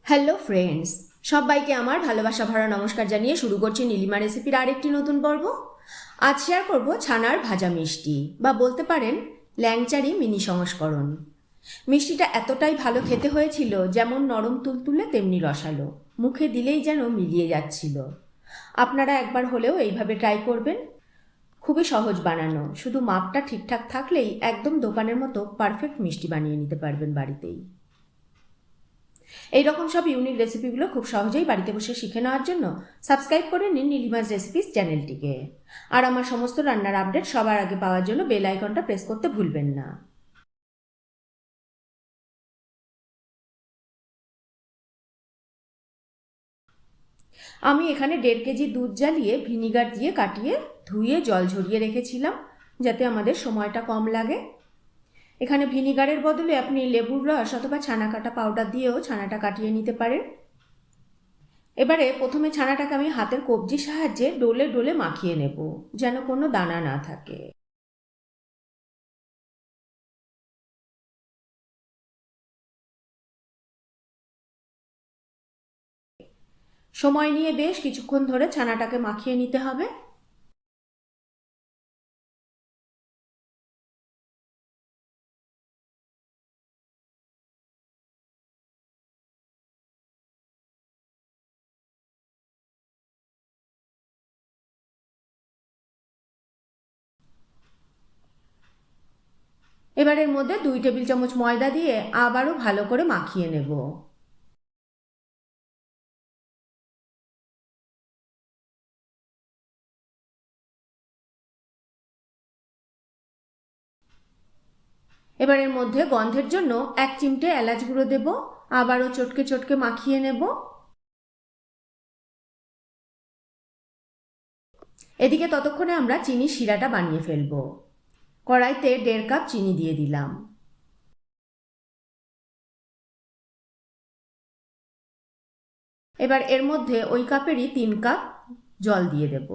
Hello friends, সবাইকে আমার ভালোবাসা ভরা নমস্কার জানিয়ে শুরু করছি নীলিমা রেসিপির আরেকটি নতুন পর্ব। আজ শেয়ার করব ছানার ভাজা মিষ্টি, বা বলতে পারেন ল্যাংচারি মিনি সংস্করণ। মিষ্টিটা এতটাই ভালো খেতে হয়েছিল, যেমন নরম তুলতুলে তেমনি রসালো, মুখে দিলেই যেন মিলিয়ে যাচ্ছিল। আপনারা একবার হলেও এইভাবে ট্রাই করবেন। খুবই সহজ বানানো, শুধু মাপটা ঠিকঠাক থাকলেই একদম দোকানের মতো পারফেক্ট মিষ্টি বানিয়ে নিতে পারবেন বাড়িতেই। এইরকম সব ইউনিক রেসিপিগুলো খুব সহজেই বাড়িতে বসে শিখে নেওয়ার জন্য সাবস্ক্রাইব করে নিন নীলিমাস রেসিপিস চ্যানেলটিকে। আর আমার সমস্ত রান্নার আপডেট সবার আগে পাওয়ার জন্য বেল আইকনটা প্রেস করতে ভুলবেন না। আমি এখানে 1.5 কেজি দুধ জ্বালিয়ে ভিনিগার দিয়ে কাটিয়ে ধুয়ে জল ঝরিয়ে রেখেছিলাম, যাতে আমাদের সময়টা কম লাগে। এখানে ভিনিগারের বদলে আপনি লেবুর রস অথবা ছানা কাটা পাউডার দিয়েও ছানাটা কাটিয়ে নিতে পারেন। এবারে প্রথমে ছানাটাকে আমি হাতের কবজির সাহায্যে ডোলে ডোলে মাখিয়ে নেব, যেন কোনো দানা না থাকে। সময় নিয়ে বেশ কিছুক্ষণ ধরে ছানাটাকে মাখিয়ে নিতে হবে। এবার এর মধ্যে 2 টেবিল চামচ ময়দা দিয়ে আবারও ভালো করে মাখিয়ে নেব। এবার এর মধ্যে গন্ধের জন্য 1 চিমটে এলাচ গুঁড়ো দেব, আবারও চটকে চটকে মাখিয়ে নেব। এদিকে ততক্ষণে আমরা চিনি শিরাটা বানিয়ে ফেলব। কড়াইতে 1.5 কাপ চিনি দিয়ে দিলাম। এবার এর মধ্যে ওই কাপেরই 3 কাপ জল দিয়ে দেব।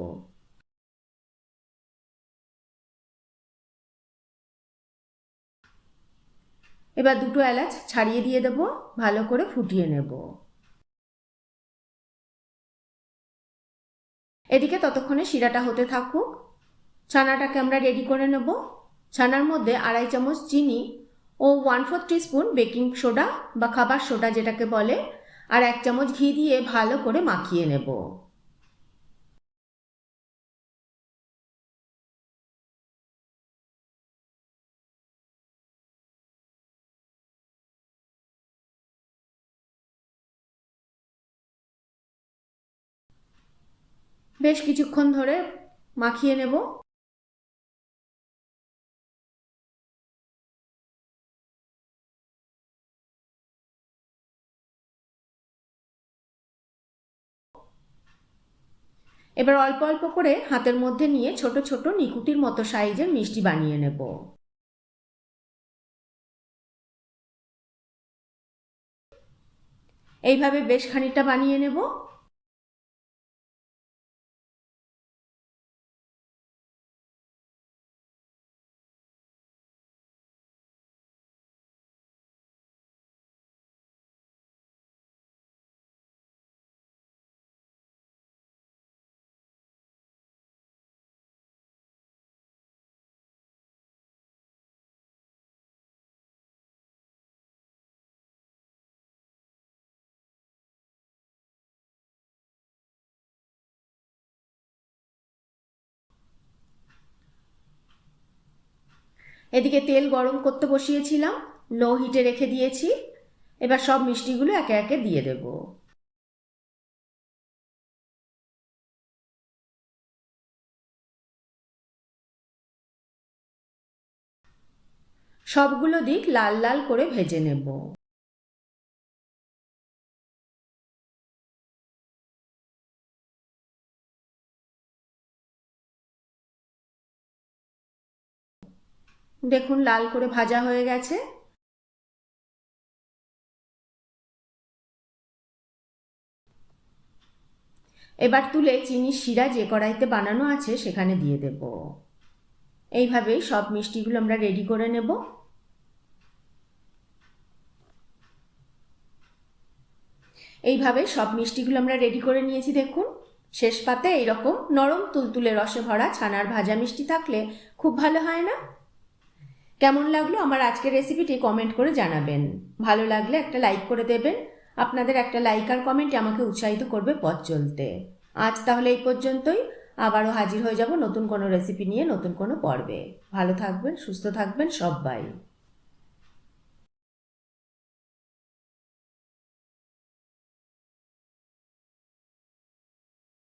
এবার 2টো এলাচ ছাড়িয়ে দিয়ে দেব, ভালো করে ফুটিয়ে নেব। এদিকে ততক্ষণে শিরাটা হতে থাকুক। ছানাটাকে আমরা রেডি করে নেব। ছানার মধ্যে 2.5 চামচ চিনি ও 1/4 টিস্পুন বেকিং সোডা বা খাবার সোডা যেটাকে বলে, আর 1 চামচ ঘি দিয়ে ভালো করে মাখিয়ে নেব। বেশ কিছুক্ষণ ধরে মাখিয়ে নেব। এবার অল্প অল্প করে হাতের মধ্যে নিয়ে ছোট ছোট নিকুতির মতো সাইজের মিষ্টি বানিয়ে নেব। এইভাবে বেশ খানিকটা বানিয়ে নেব। এদিকে তেল গরম করতে বসিয়েছিলাম, লো হিটে রেখে দিয়েছি। এবার সব মিষ্টিগুলো একে একে দিয়ে দেব। সবগুলো দিক লাল লাল করে ভেজে নেব। দেখুন লাল করে ভাজা হয়ে গেছে। এবার তুলে চিনির শিরা যে কড়াইতে বানানো আছে সেখানে দিয়ে দেব। এইভাবেই সব মিষ্টিগুলো আমরা রেডি করে নেব। এইভাবে সব মিষ্টিগুলো আমরা রেডি করে নিয়েছি দেখুন। শেষ পাতে এইরকম নরম তুলতুলে রসে ভরা ছানার ভাজা মিষ্টি থাকলে খুব ভালো হয় না? কেমন লাগলো আমার আজকের রেসিপিটি কমেন্ট করে জানাবেন। ভালো লাগলে একটা লাইক করে দেবেন। আপনাদের একটা লাইক আর কমেন্ট আমাকে উৎসাহিত করবে পথ চলতে। আজ তাহলে এই পর্যন্তই। আবারও হাজির হয়ে যাব নতুন কোনো রেসিপি নিয়ে নতুন কোনো পর্বে। ভালো থাকবেন, সুস্থ থাকবেন সবাই।